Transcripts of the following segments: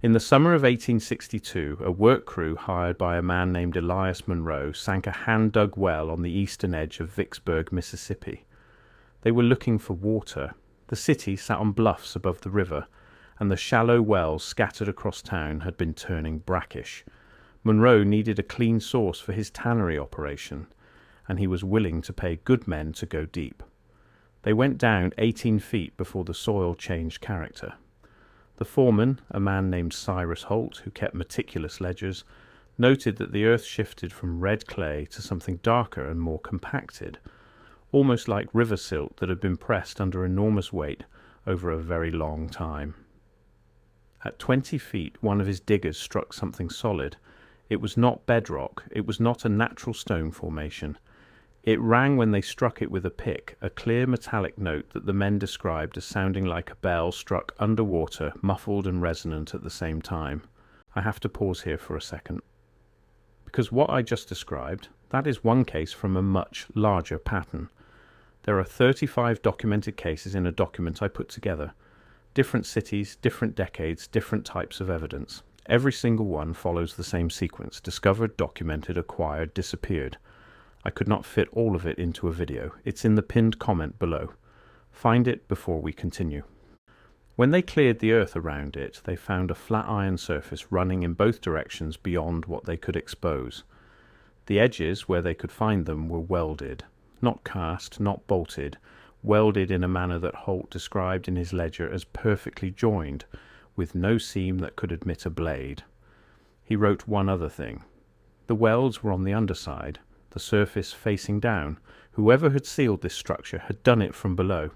In the summer of 1862, a work crew hired by a man named Elias Monroe sank a hand-dug well on the eastern edge of Vicksburg, Mississippi. They were looking for water. The city sat on bluffs above the river, and the shallow wells scattered across town had been turning brackish. Monroe needed a clean source for his tannery operation, and he was willing to pay good men to go deep. They went down 18 feet before the soil changed character. The foreman, a man named Cyrus Holt, who kept meticulous ledgers, noted that the earth shifted from red clay to something darker and more compacted, almost like river silt that had been pressed under enormous weight over a very long time. At 20 feet, one of his diggers struck something solid. It was not bedrock. It was not a natural stone formation. It rang when they struck it with a pick, a clear metallic note that the men described as sounding like a bell struck underwater, muffled and resonant at the same time. I have to pause here for a second. Because what I just described, that is one case from a much larger pattern. There are 35 documented cases in a document I put together. Different cities, different decades, different types of evidence. Every single one follows the same sequence: discovered, documented, acquired, disappeared. I could not fit all of it into a video. It's in the pinned comment below. Find it before we continue. When they cleared the earth around it, they found a flat iron surface running in both directions beyond what they could expose. The edges, where they could find them, were welded. Not cast, not bolted, welded in a manner that Holt described in his ledger as perfectly joined, with no seam that could admit a blade. He wrote one other thing. The welds were on the underside, the surface facing down. Whoever had sealed this structure had done it from below.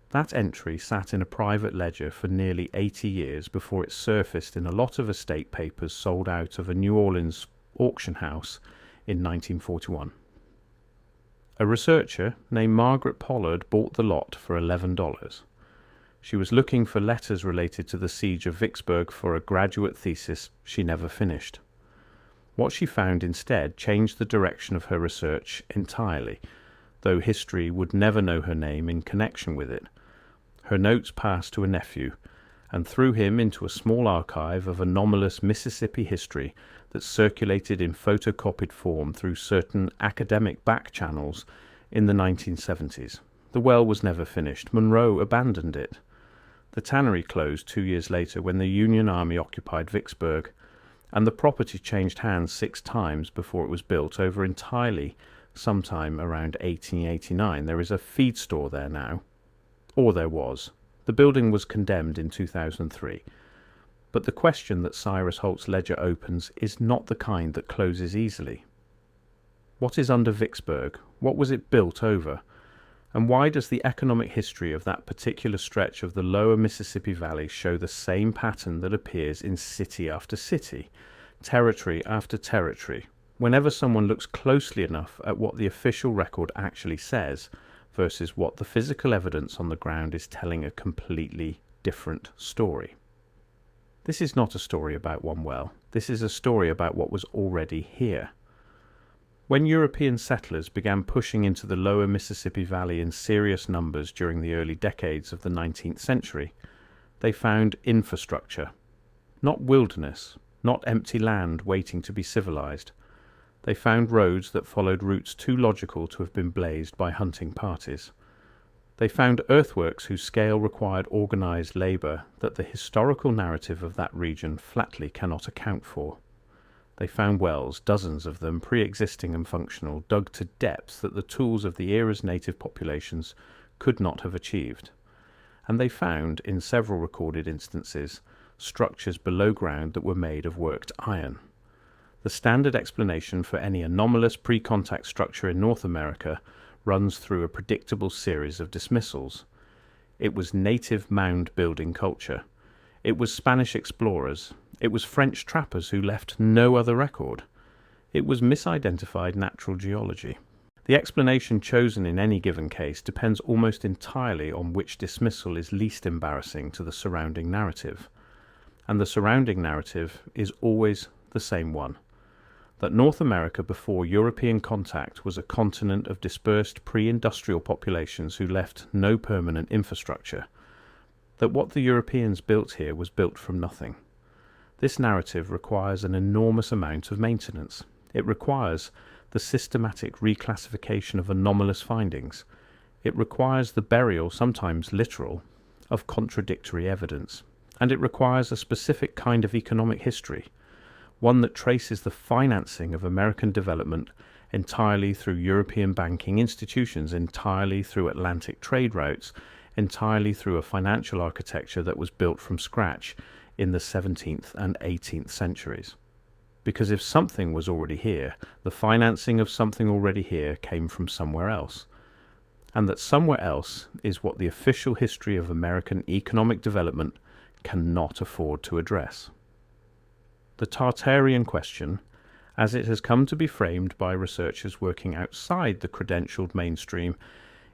That entry sat in a private ledger for nearly 80 years before it surfaced in a lot of estate papers sold out of a New Orleans auction house in 1941. A researcher named Margaret Pollard bought the lot for $11. She was looking for letters related to the siege of Vicksburg for a graduate thesis she never finished. What she found instead changed the direction of her research entirely, though history would never know her name in connection with it. Her notes passed to a nephew, and through him into a small archive of anomalous Mississippi history that circulated in photocopied form through certain academic back channels in the 1970s. The well was never finished. Monroe abandoned it. The tannery closed 2 years later when the Union Army occupied Vicksburg, and the property changed hands 6 times before it was built over entirely sometime around 1889. There is a feed store there now. Or there was. The building was condemned in 2003. But the question that Cyrus Holt's ledger opens is not the kind that closes easily. What is under Vicksburg? What was it built over? And why does the economic history of that particular stretch of the lower Mississippi Valley show the same pattern that appears in city after city, territory after territory, whenever someone looks closely enough at what the official record actually says versus what the physical evidence on the ground is telling a completely different story? This is not a story about one well. This is a story about what was already here. When European settlers began pushing into the lower Mississippi Valley in serious numbers during the early decades of the 19th century, they found infrastructure. Not wilderness, not empty land waiting to be civilized. They found roads that followed routes too logical to have been blazed by hunting parties. They found earthworks whose scale required organized labor that the historical narrative of that region flatly cannot account for. They found wells, dozens of them, pre-existing and functional, dug to depths that the tools of the era's native populations could not have achieved. And they found, in several recorded instances, structures below ground that were made of worked iron. The standard explanation for any anomalous pre-contact structure in North America runs through a predictable series of dismissals. It was native mound-building culture. It was Spanish explorers. It was French trappers who left no other record. It was misidentified natural geology. The explanation chosen in any given case depends almost entirely on which dismissal is least embarrassing to the surrounding narrative. And the surrounding narrative is always the same one: that North America before European contact was a continent of dispersed pre-industrial populations who left no permanent infrastructure. That what the Europeans built here was built from nothing. This narrative requires an enormous amount of maintenance. It requires the systematic reclassification of anomalous findings. It requires the burial, sometimes literal, of contradictory evidence. And it requires a specific kind of economic history, one that traces the financing of American development entirely through European banking institutions, entirely through Atlantic trade routes, entirely through a financial architecture that was built from scratch in the 17th and 18th centuries. Because if something was already here, the financing of something already here came from somewhere else. And that somewhere else is what the official history of American economic development cannot afford to address. The Tartarian question, as it has come to be framed by researchers working outside the credentialed mainstream,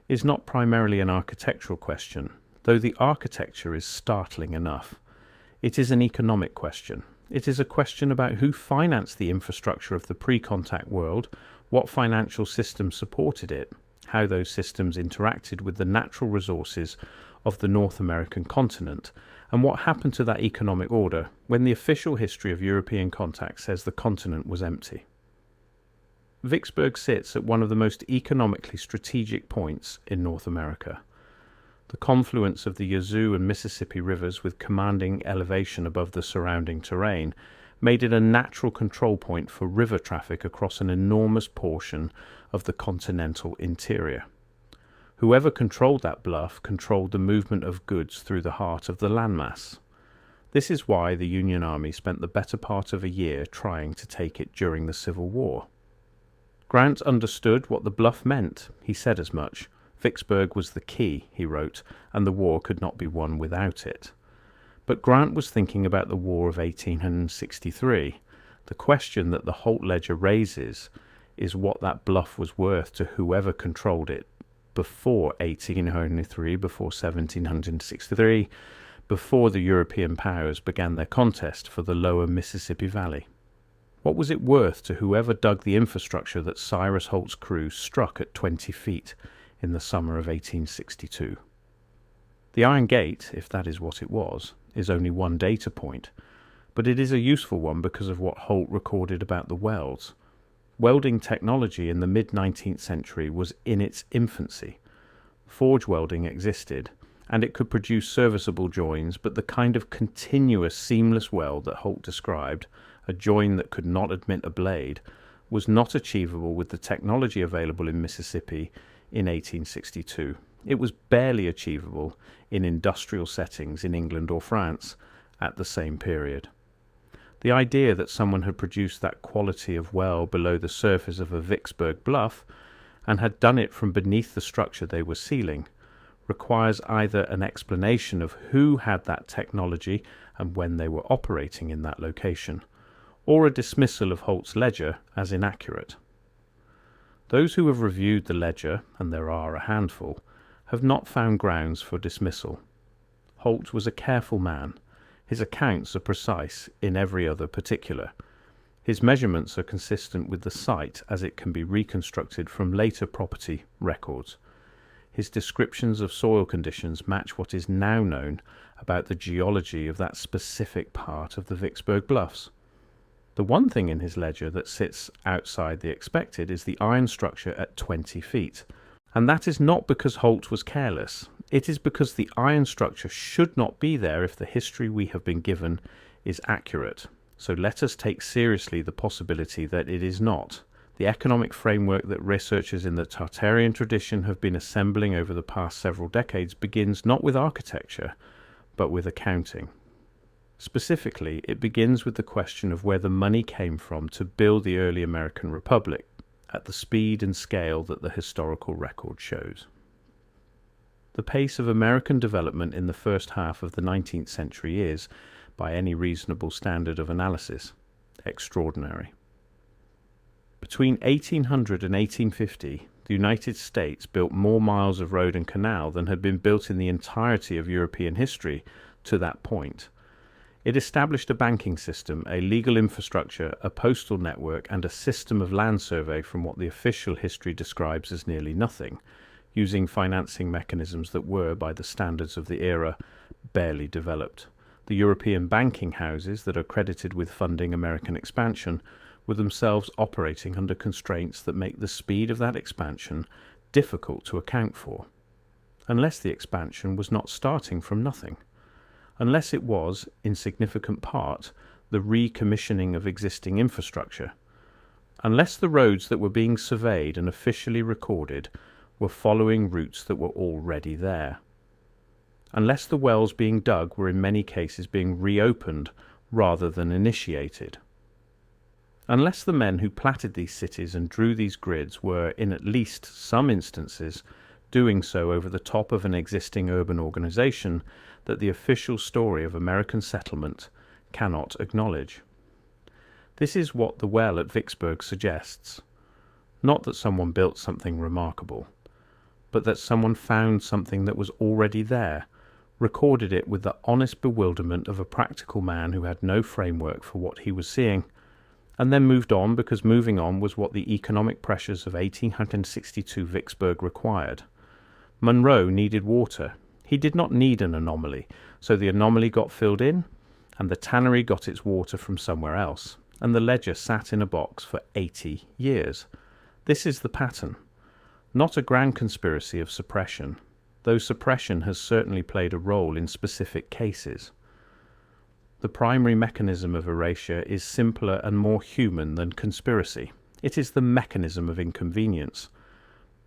is not primarily an architectural question, though the architecture is startling enough. It is an economic question. It is a question about who financed the infrastructure of the pre-contact world, what financial systems supported it, how those systems interacted with the natural resources of the North American continent, and what happened to that economic order when the official history of European contact says the continent was empty. Vicksburg sits at one of the most economically strategic points in North America. The confluence of the Yazoo and Mississippi rivers with commanding elevation above the surrounding terrain made it a natural control point for river traffic across an enormous portion of the continental interior. Whoever controlled that bluff controlled the movement of goods through the heart of the landmass. This is why the Union Army spent the better part of a year trying to take it during the Civil War. Grant understood what the bluff meant. He said as much. Vicksburg was the key, he wrote, and the war could not be won without it. But Grant was thinking about the War of 1863. The question that the Holt ledger raises is what that bluff was worth to whoever controlled it before 1803, before 1763, before the European powers began their contest for the lower Mississippi Valley. What was it worth to whoever dug the infrastructure that Cyrus Holt's crew struck at 20 feet in the summer of 1862? The Iron Gate, if that is what it was, is only one data point, but it is a useful one because of what Holt recorded about the welds. Welding technology in the mid-19th century was in its infancy. Forge welding existed, and it could produce serviceable joins, but the kind of continuous seamless weld that Holt described, a join that could not admit a blade, was not achievable with the technology available in Mississippi in 1862. It was barely achievable in industrial settings in England or France at the same period. The idea that someone had produced that quality of well below the surface of a Vicksburg bluff and had done it from beneath the structure they were sealing requires either an explanation of who had that technology and when they were operating in that location, or a dismissal of Holt's ledger as inaccurate. Those who have reviewed the ledger, and there are a handful, have not found grounds for dismissal. Holt was a careful man. His accounts are precise in every other particular. His measurements are consistent with the site as it can be reconstructed from later property records. His descriptions of soil conditions match what is now known about the geology of that specific part of the Vicksburg Bluffs. The one thing in his ledger that sits outside the expected is the iron structure at 20 feet. And that is not because Holt was careless. It is because the iron structure should not be there if the history we have been given is accurate. So let us take seriously the possibility that it is not. The economic framework that researchers in the Tartarian tradition have been assembling over the past several decades begins not with architecture, but with accounting. Specifically, it begins with the question of where the money came from to build the early American Republic, at the speed and scale that the historical record shows. The pace of American development in the first half of the 19th century is, by any reasonable standard of analysis, extraordinary. Between 1800 and 1850, the United States built more miles of road and canal than had been built in the entirety of European history to that point. It established a banking system, a legal infrastructure, a postal network, and a system of land survey from what the official history describes as nearly nothing, using financing mechanisms that were, by the standards of the era, barely developed. The European banking houses that are credited with funding American expansion were themselves operating under constraints that make the speed of that expansion difficult to account for, unless the expansion was not starting from nothing, unless it was, in significant part, the recommissioning of existing infrastructure, unless the roads that were being surveyed and officially recorded were following routes that were already there, unless the wells being dug were in many cases being reopened rather than initiated, unless the men who platted these cities and drew these grids were, in at least some instances, doing so over the top of an existing urban organization that the official story of American settlement cannot acknowledge. This is what the well at Vicksburg suggests. Not that someone built something remarkable, but that someone found something that was already there, recorded it with the honest bewilderment of a practical man who had no framework for what he was seeing, and then moved on because moving on was what the economic pressures of 1862 Vicksburg required. Monroe needed water. He did not need an anomaly, so the anomaly got filled in, and the tannery got its water from somewhere else, and the ledger sat in a box for 80 years. This is the pattern. Not a grand conspiracy of suppression, though suppression has certainly played a role in specific cases. The primary mechanism of erasure is simpler and more human than conspiracy. It is the mechanism of inconvenience.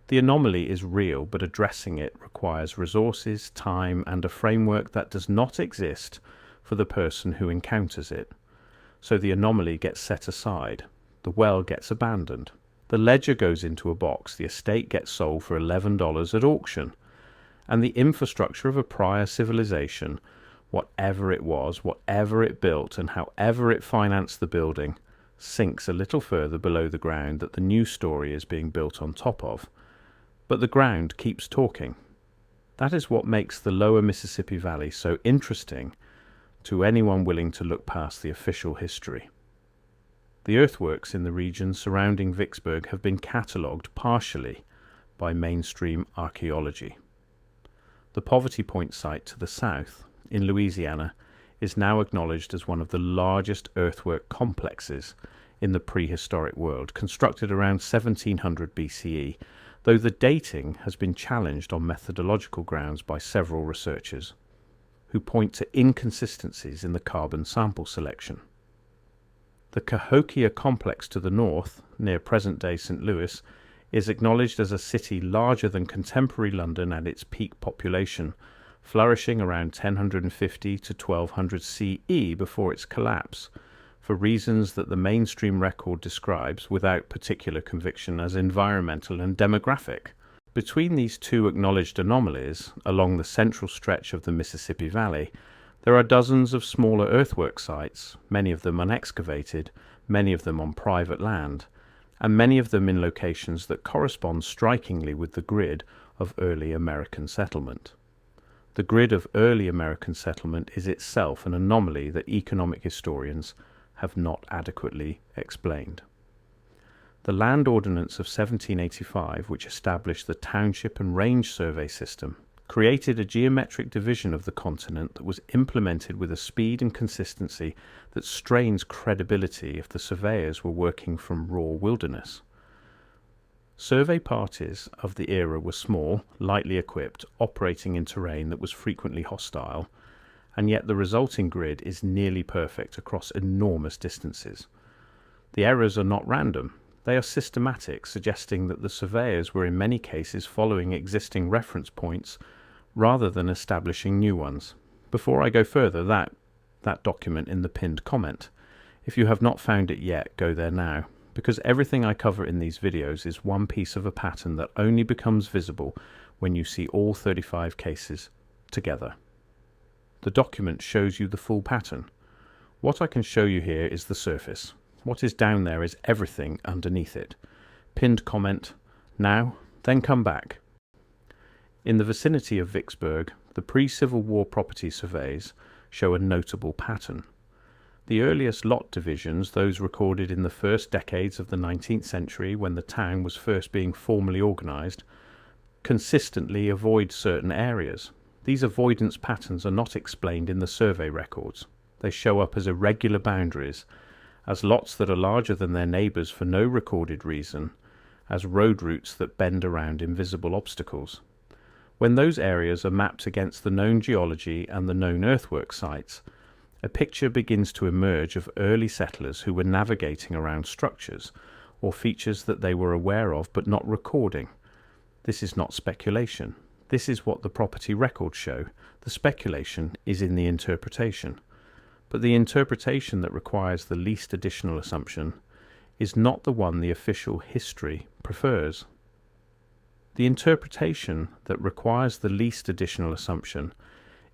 The anomaly is real, but addressing it requires resources, time, and a framework that does not exist for the person who encounters it. So the anomaly gets set aside. The well gets abandoned. The ledger goes into a box. The estate gets sold for $11 at auction. And the infrastructure of a prior civilization, whatever it was, whatever it built, and however it financed the building, sinks a little further below the ground that the new story is being built on top of. But the ground keeps talking. That is what makes the lower Mississippi Valley so interesting to anyone willing to look past the official history. The earthworks in the region surrounding Vicksburg have been catalogued partially by mainstream archaeology. The Poverty Point site to the south, in Louisiana, is now acknowledged as one of the largest earthwork complexes in the prehistoric world, constructed around 1700 BCE, though the dating has been challenged on methodological grounds by several researchers, who point to inconsistencies in the carbon sample selection. The Cahokia complex to the north, near present-day St. Louis, is acknowledged as a city larger than contemporary London at its peak population, flourishing around 1050 to 1200 CE before its collapse, for reasons that the mainstream record describes without particular conviction as environmental and demographic. Between these two acknowledged anomalies, along the central stretch of the Mississippi Valley, there are dozens of smaller earthwork sites, many of them unexcavated, many of them on private land, and many of them in locations that correspond strikingly with the grid of early American settlement. The grid of early American settlement is itself an anomaly that economic historians have not adequately explained. The Land Ordinance of 1785, which established the Township and Range Survey system, created a geometric division of the continent that was implemented with a speed and consistency that strains credibility if the surveyors were working from raw wilderness. Survey parties of the era were small, lightly equipped, operating in terrain that was frequently hostile, and yet the resulting grid is nearly perfect across enormous distances. The errors are not random. They are systematic, suggesting that the surveyors were in many cases following existing reference points rather than establishing new ones. Before I go further, that document in the pinned comment. If you have not found it yet, go there now, because everything I cover in these videos is one piece of a pattern that only becomes visible when you see all 35 cases together. The document shows you the full pattern. What I can show you here is the surface. What is down there is everything underneath it. Pinned comment, now, then come back. In the vicinity of Vicksburg, the pre-Civil War property surveys show a notable pattern. The earliest lot divisions, those recorded in the first decades of the 19th century when the town was first being formally organized, consistently avoid certain areas. These avoidance patterns are not explained in the survey records. They show up as irregular boundaries, as lots that are larger than their neighbours for no recorded reason, as road routes that bend around invisible obstacles. When those areas are mapped against the known geology and the known earthwork sites, a picture begins to emerge of early settlers who were navigating around structures or features that they were aware of but not recording. This is not speculation. This is what the property records show. The speculation is in the interpretation. But the interpretation that requires the least additional assumption is not the one the official history prefers. The interpretation that requires the least additional assumption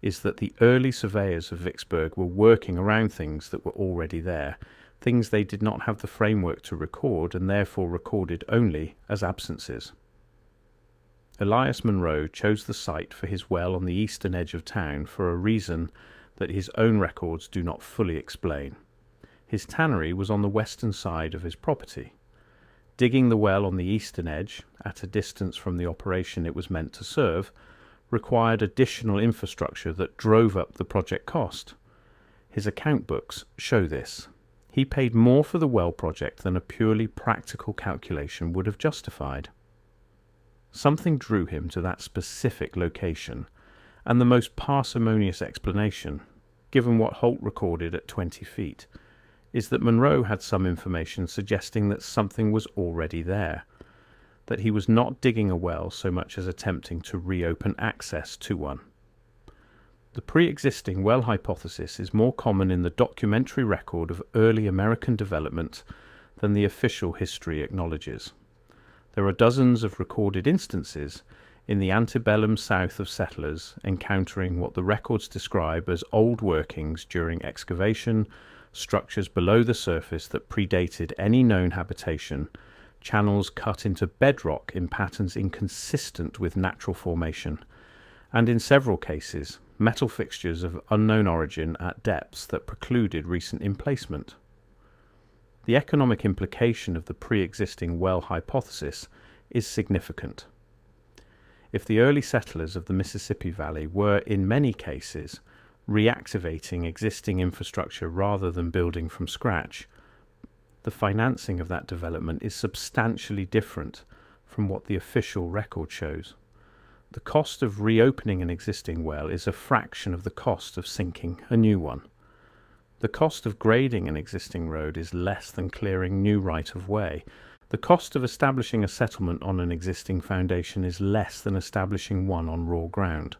is that the early surveyors of Vicksburg were working around things that were already there, things they did not have the framework to record and therefore recorded only as absences. Elias Munro chose the site for his well on the eastern edge of town for a reason that his own records do not fully explain. His tannery was on the western side of his property. Digging the well on the eastern edge, at a distance from the operation it was meant to serve, required additional infrastructure that drove up the project cost. His account books show this. He paid more for the well project than a purely practical calculation would have justified. Something drew him to that specific location, and the most parsimonious explanation, given what Holt recorded at 20 feet, is that Munro had some information suggesting that something was already there, that he was not digging a well so much as attempting to reopen access to one. The pre-existing well hypothesis is more common in the documentary record of early American development than the official history acknowledges. There are dozens of recorded instances in the antebellum South of settlers encountering what the records describe as old workings during excavation, structures below the surface that predated any known habitation, channels cut into bedrock in patterns inconsistent with natural formation, and in several cases, metal fixtures of unknown origin at depths that precluded recent emplacement. The economic implication of the pre-existing well hypothesis is significant. If the early settlers of the Mississippi Valley were, in many cases, reactivating existing infrastructure rather than building from scratch, the financing of that development is substantially different from what the official record shows. The cost of reopening an existing well is a fraction of the cost of sinking a new one. The cost of grading an existing road is less than clearing new right-of-way. The cost of establishing a settlement on an existing foundation is less than establishing one on raw ground.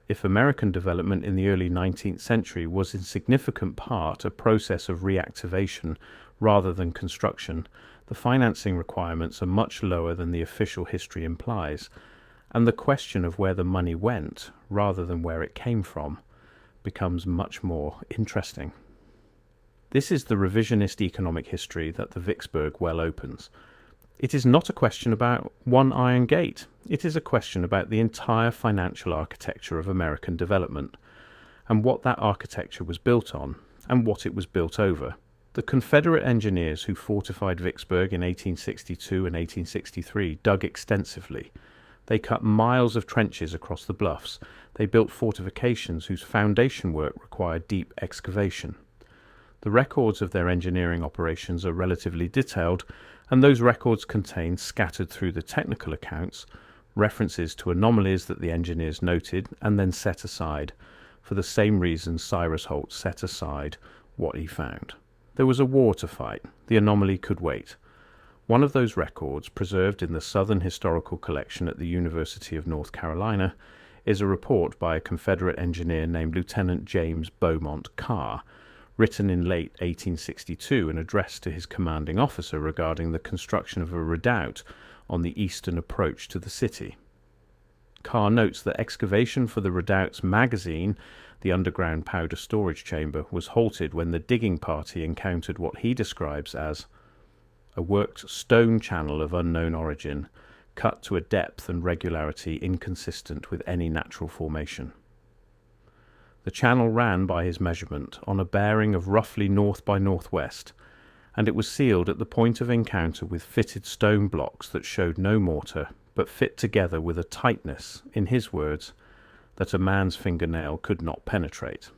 If American development in the early 19th century was in significant part a process of reactivation rather than construction, the financing requirements are much lower than the official history implies, and the question of where the money went, rather than where it came from, becomes much more interesting. This is the revisionist economic history that the Vicksburg well opens. It is not a question about one iron gate. It is a question about the entire financial architecture of American development, and what that architecture was built on, and what it was built over. The Confederate engineers who fortified Vicksburg in 1862 and 1863 dug extensively. They cut miles of trenches across the bluffs. They built fortifications whose foundation work required deep excavation. The records of their engineering operations are relatively detailed, and those records contain, scattered through the technical accounts, references to anomalies that the engineers noted and then set aside, for the same reason Cyrus Holt set aside what he found. There was a war to fight. The anomaly could wait. One of those records, preserved in the Southern Historical Collection at the University of North Carolina, is a report by a Confederate engineer named Lieutenant James Beaumont Carr, written in late 1862 and addressed to his commanding officer regarding the construction of a redoubt on the eastern approach to the city. Carr notes that excavation for the redoubt's magazine, the underground powder storage chamber, was halted when the digging party encountered what he describes as a worked stone channel of unknown origin, cut to a depth and regularity inconsistent with any natural formation. The channel ran, by his measurement, on a bearing of roughly north by northwest, and it was sealed at the point of encounter with fitted stone blocks that showed no mortar, but fit together with a tightness, in his words, that a man's fingernail could not penetrate.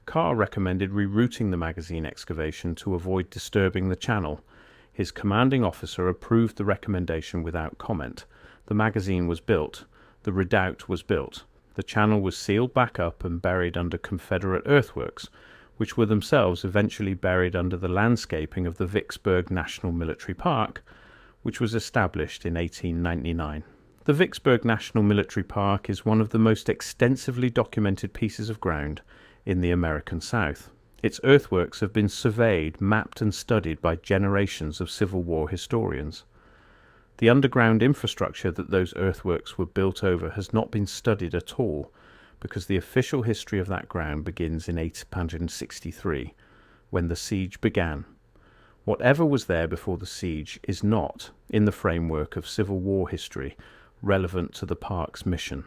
Carr recommended rerouting the magazine excavation to avoid disturbing the channel. His commanding officer approved the recommendation without comment. The magazine was built. The redoubt was built. The channel was sealed back up and buried under Confederate earthworks, which were themselves eventually buried under the landscaping of the Vicksburg National Military Park, which was established in 1899. The Vicksburg National Military Park is one of the most extensively documented pieces of ground in the American South. Its earthworks have been surveyed, mapped and studied by generations of Civil War historians. The underground infrastructure that those earthworks were built over has not been studied at all, because the official history of that ground begins in 863, when the siege began. Whatever was there before the siege is not, in the framework of Civil War history, relevant to the park's mission.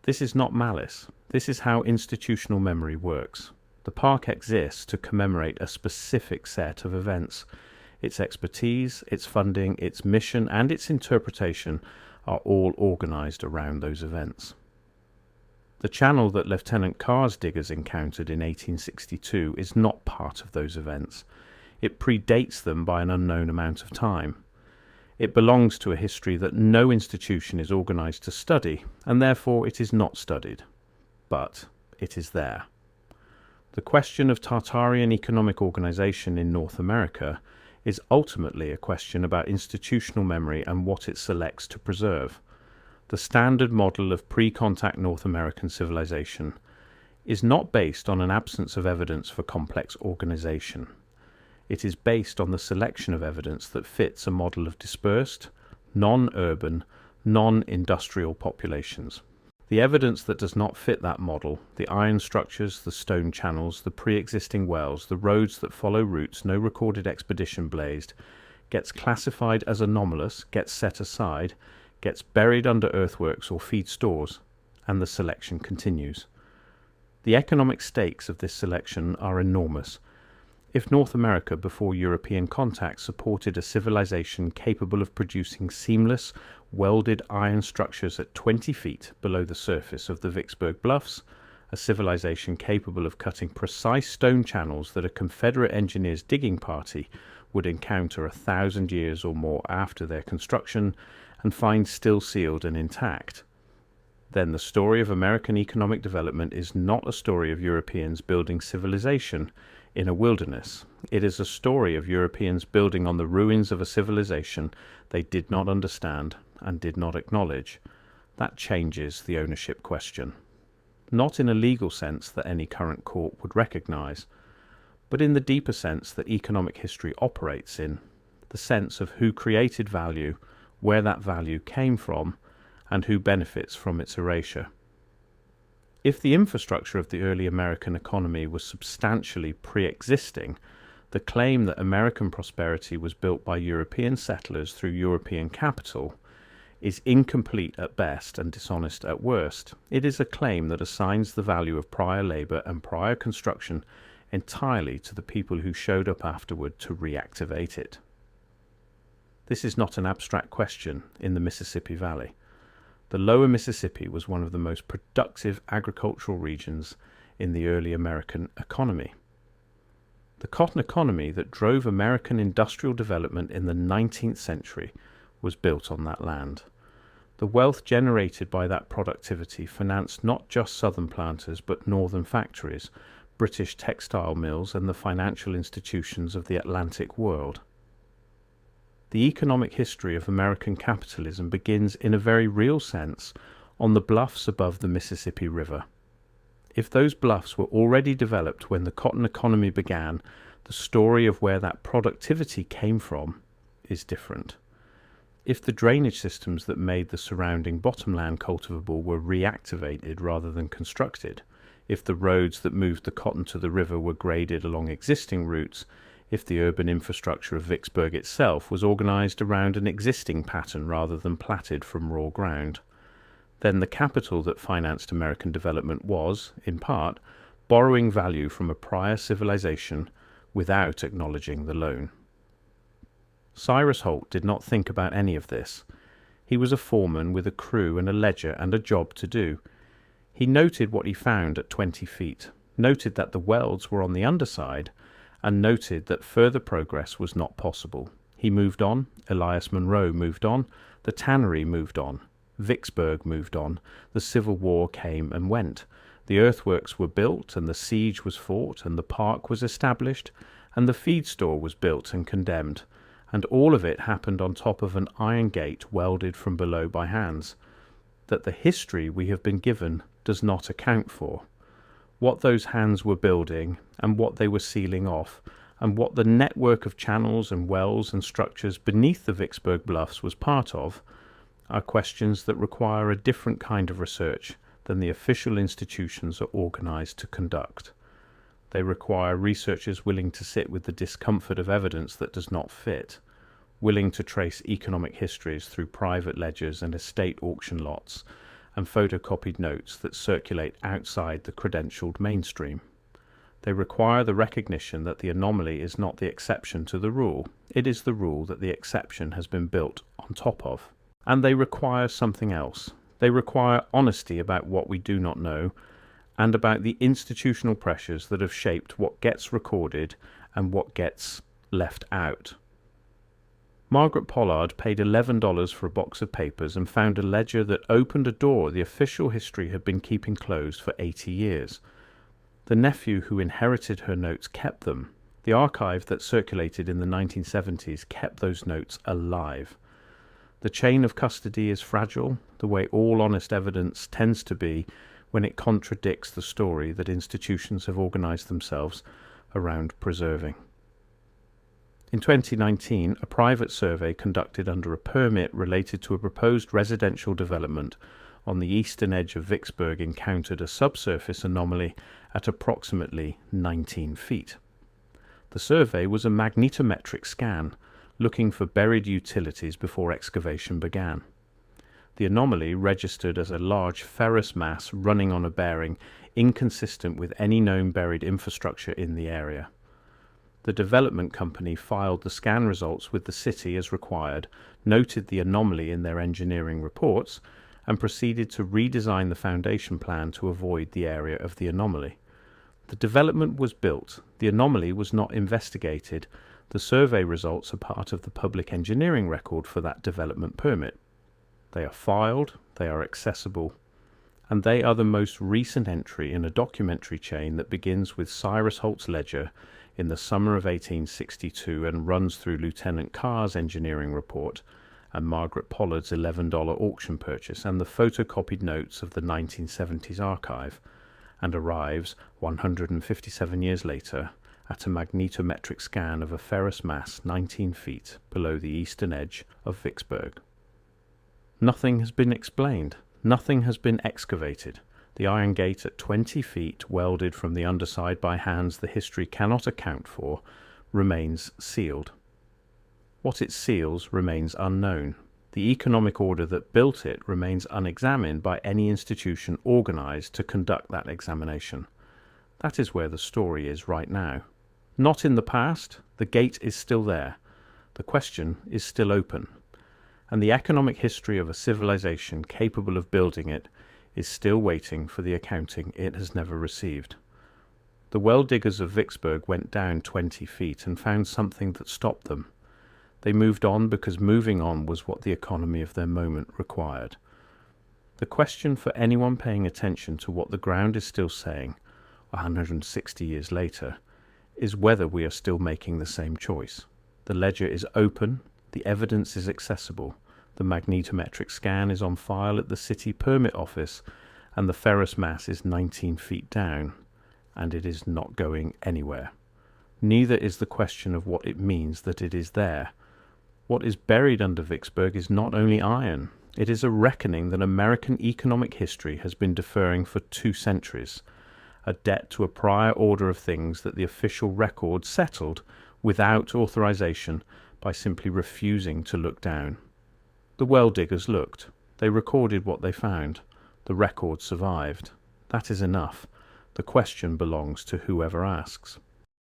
This is not malice. This is how institutional memory works. The park exists to commemorate a specific set of events. Its expertise, its funding, its mission, and its interpretation are all organized around those events. The channel that Lieutenant Carr's diggers encountered in 1862 is not part of those events. It predates them by an unknown amount of time. It belongs to a history that no institution is organized to study, and therefore it is not studied. But it is there. The question of Tartarian economic organization in North America is ultimately a question about institutional memory and what it selects to preserve. The standard model of pre-contact North American civilization is not based on an absence of evidence for complex organization. It is based on the selection of evidence that fits a model of dispersed, non-urban, non-industrial populations. The evidence that does not fit that model, the iron structures, the stone channels, the pre-existing wells, the roads that follow routes no recorded expedition blazed, gets classified as anomalous, gets set aside, gets buried under earthworks or feed stores, and the selection continues. The economic stakes of this selection are enormous. If North America before European contact supported a civilization capable of producing seamless, welded iron structures at 20 feet below the surface of the Vicksburg Bluffs, a civilization capable of cutting precise stone channels that a Confederate engineer's digging party would encounter 1,000 years or more after their construction and find still sealed and intact, then the story of American economic development is not a story of Europeans building civilization in a wilderness. It is a story of Europeans building on the ruins of a civilization they did not understand and did not acknowledge. That changes the ownership question. Not in a legal sense that any current court would recognize, but in the deeper sense that economic history operates in, the sense of who created value, where that value came from, and who benefits from its erasure. If the infrastructure of the early American economy was substantially pre-existing, the claim that American prosperity was built by European settlers through European capital is incomplete at best and dishonest at worst. It is a claim that assigns the value of prior labor and prior construction entirely to the people who showed up afterward to reactivate it. This is not an abstract question in the Mississippi Valley. The lower Mississippi was one of the most productive agricultural regions in the early American economy. The cotton economy that drove American industrial development in the 19th century was built on that land. The wealth generated by that productivity financed not just southern planters but northern factories, British textile mills, and the financial institutions of the Atlantic world. The economic history of American capitalism begins in a very real sense on the bluffs above the Mississippi River. If those bluffs were already developed when the cotton economy began, the story of where that productivity came from is different. If the drainage systems that made the surrounding bottomland cultivable were reactivated rather than constructed, if the roads that moved the cotton to the river were graded along existing routes, if the urban infrastructure of Vicksburg itself was organized around an existing pattern rather than platted from raw ground, then the capital that financed American development was, in part, borrowing value from a prior civilization without acknowledging the loan. Cyrus Holt did not think about any of this. He was a foreman with a crew and a ledger and a job to do. He noted what he found at 20 feet, noted that the welds were on the underside, and noted that further progress was not possible. He moved on, Elias Munro moved on, the tannery moved on, Vicksburg moved on, the Civil War came and went. The earthworks were built, and the siege was fought, and the park was established, and the feed store was built and condemned, and all of it happened on top of an iron gate welded from below by hands, that the history we have been given does not account for. What those hands were building, and what they were sealing off, and what the network of channels and wells and structures beneath the Vicksburg bluffs was part of, are questions that require a different kind of research than the official institutions are organized to conduct. They require researchers willing to sit with the discomfort of evidence that does not fit, willing to trace economic histories through private ledgers and estate auction lots, and photocopied notes that circulate outside the credentialed mainstream. They require the recognition that the anomaly is not the exception to the rule, it is the rule that the exception has been built on top of. And they require something else. They require honesty about what we do not know, and about the institutional pressures that have shaped what gets recorded and what gets left out. Margaret Pollard paid $11 for a box of papers and found a ledger that opened a door the official history had been keeping closed for 80 years. The nephew who inherited her notes kept them. The archive that circulated in the 1970s kept those notes alive. The chain of custody is fragile, the way all honest evidence tends to be when it contradicts the story that institutions have organized themselves around preserving. In 2019, a private survey conducted under a permit related to a proposed residential development on the eastern edge of Vicksburg encountered a subsurface anomaly at approximately 19 feet. The survey was a magnetometric scan, looking for buried utilities before excavation began. The anomaly registered as a large ferrous mass running on a bearing inconsistent with any known buried infrastructure in the area. The development company filed the scan results with the city as required, noted the anomaly in their engineering reports, and proceeded to redesign the foundation plan to avoid the area of the anomaly. The development was built, the anomaly was not investigated. The survey results are part of the public engineering record for that development permit. They are filed, they are accessible, and they are the most recent entry in a documentary chain that begins with Cyrus Holt's ledger in the summer of 1862 and runs through Lieutenant Carr's engineering report and Margaret Pollard's $11 auction purchase and the photocopied notes of the 1970s archive, and arrives 157 years later at a magnetometric scan of a ferrous mass 19 feet below the eastern edge of Vicksburg. Nothing has been explained. Nothing has been excavated. The iron gate at 20 feet, welded from the underside by hands the history cannot account for, remains sealed. What it seals remains unknown. The economic order that built it remains unexamined by any institution organized to conduct that examination. That is where the story is right now. Not in the past. The gate is still there. The question is still open. And the economic history of a civilization capable of building it is still waiting for the accounting it has never received. The well diggers of Vicksburg went down 20 feet and found something that stopped them. They moved on because moving on was what the economy of their moment required. The question for anyone paying attention to what the ground is still saying, 160 years later, is whether we are still making the same choice. The ledger is open, the evidence is accessible, the magnetometric scan is on file at the city permit office, and the ferrous mass is 19 feet down, and it is not going anywhere. Neither is the question of what it means that it is there. What is buried under Vicksburg is not only iron, it is a reckoning that American economic history has been deferring for 2 centuries, a debt to a prior order of things that the official record settled without authorization by simply refusing to look down. The well diggers looked. They recorded what they found. The record survived. That is enough. The question belongs to whoever asks.